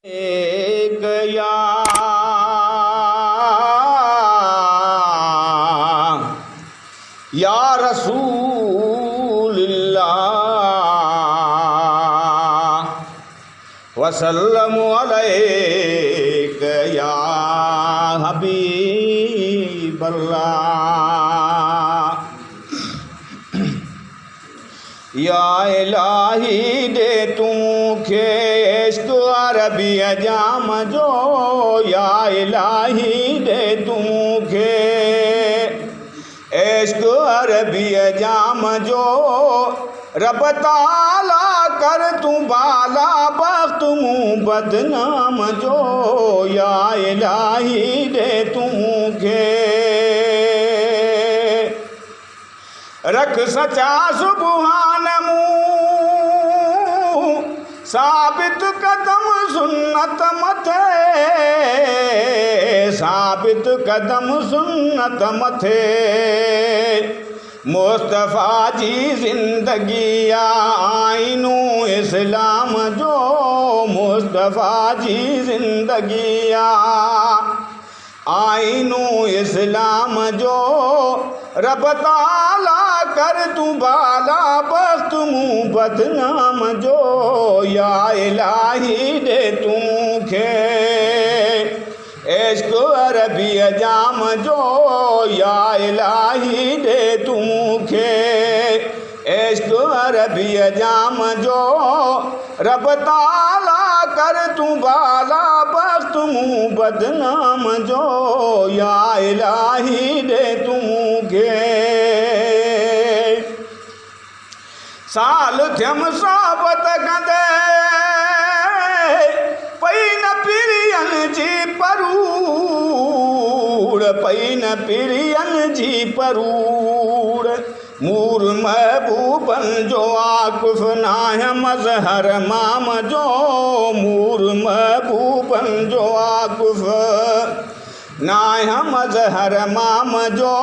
एक या रसूलल्लाह वसल्लमु अलैक या हबीबल्लाह। या इलाही दे तूंखे इश्क अरबी जाम जो, या इलाही दे तूंखे इश्क अरबी जाम जो, रब ताला कर तू बाला बख्त मुँह बदनाम जो। या इलाही दे तूंखे रख सचा सुबहान मुँह, साबित कदम सुन्नत मथे, साबित कदम सुन्नत मथे। मुस्तफ़ा जी ज़िंदगी आइनू इस्लाम जो, मुस्तफ़ा जी ज़िंदगी आइनू इस्लाम जो, रब ताला कर तू बाला बख्त मुँह बदनाम जो। या इलाही दे तूंखे इश्क अरबी जाम जो, या इलाही दे तूंखे इश्क अरबी जाम जो, रब ताला कर तू बाला बख्त मुँह बदनाम जो। या इलाही दे तूंखे साल थियम सोबत कंदे पई न पिरियन जी परूड़, पई न पिरियन जी परूड़। मूर महबूबन जो आकुफ नाह मज़हर माम जो, मूर महबूबन जो आकुफ नाह मज़हर माम जो,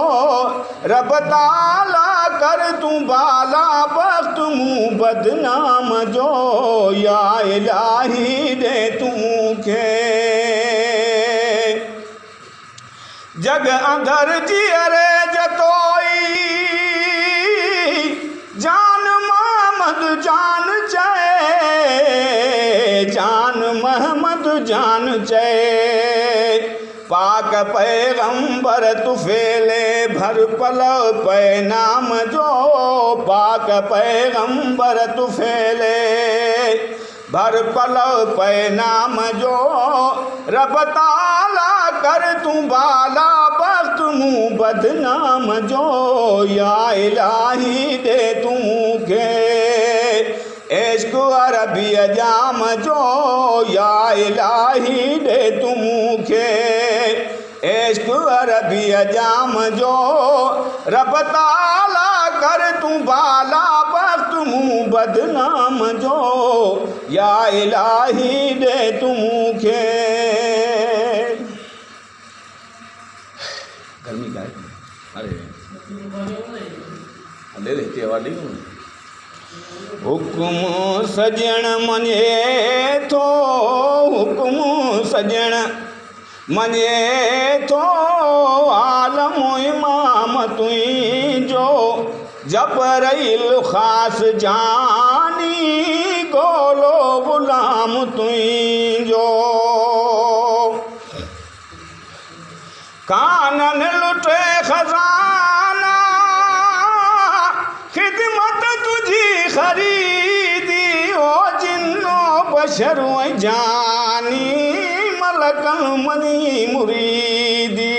रब ताला कर तू बाला बख्त मुँह बदनाम जो। या इलाही दे तूंखे जग अंदर जियरे जतोई, जान मोहम्मद जान चए, जान मोहम्मद जान चए। पाक पैगंबर तुफेले भर पलव पे नाम जो, पाक पैगंबर तुफेले भर पलव पे नाम जो, रब ताला कर तू बाला बख्त मुँह बदनाम जो। या इलाही दे तूंखे इश्क अरबी जाम जो, या इलाही दे तूंखे इश्क अरबी जाम जो, रब ताला कर तू बाला बख्त मुँह बदनाम जो। या इलाही दे तूंखे गर्मी का है। अरे ले लेते वाली हुक्म सजण मञे थो, हुक्म सजण मञे थो, आलम इमाम तुंहिंजो जबरइल ख़ास जानी, गोलो गुलाम तुंहिंजो। कानन लुटे खजाना खिदमत तुझी खरीदी, ओ जिन्नो बशर जानी मलकल मनी मुरीदी।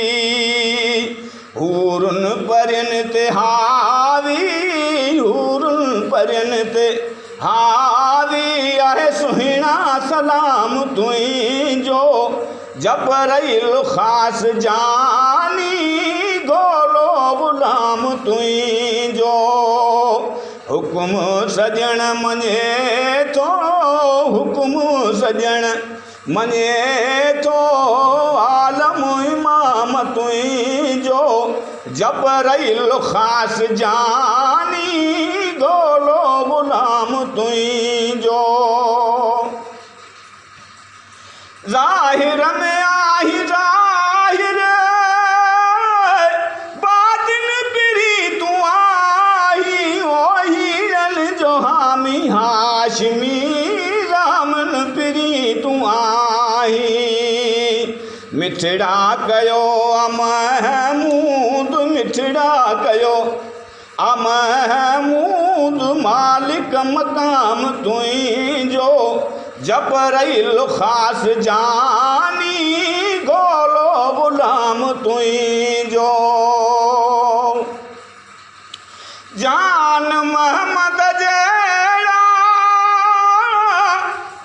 हूरुन परन ते हावी, हूरुन परन ते हावी, आहे सुहिणा सलाम तुंहिंजो जबरइल ख़ास जानी, गोलो गुलाम तुंहिंजो। हुक्म सजण मञे थो, हुक्म सजण मञे थो, आलम इमाम तुंहिंजो जबरइल ख़ास जानी, गोलो गुलाम तुंहिंजो। ज़ाहिर में आही ज़ाहिर बातिन पिरी तू आही ओही अल जो हामी हाशमी रामन पिरी तू आही मिठड़ा कयो महमूद मिठड़ा कयो महमूद मालिक मकाम तुंहिंजो जबरइल ख़ास जानी गोलो गुलाम तुंहिंजो जान मोहम्मद जहिड़ा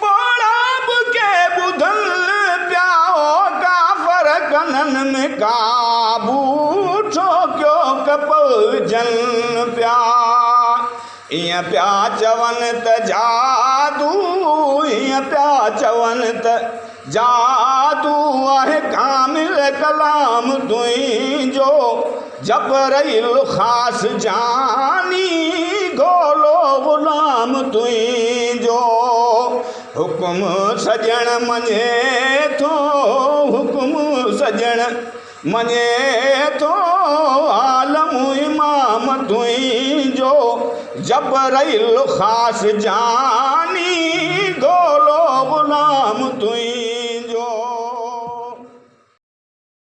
पड़ब के ॿुधल पिया काफ़र कननि में काबू ठोकियो कपजन पिया ईअं पिया चवनि त जादू ईअं पिया चवनि त जादू आहे कामिल कलाम तुंहिंजो जबरइल ख़ास जानी गोलो गुलाम तुंहिंजो हुकुम सजण मञे थो हुकुम सजण मञे थो आलम इमाम तुंहिंजो जबरइल ख़ास जानी गोलो गुलाम तुंहिंजो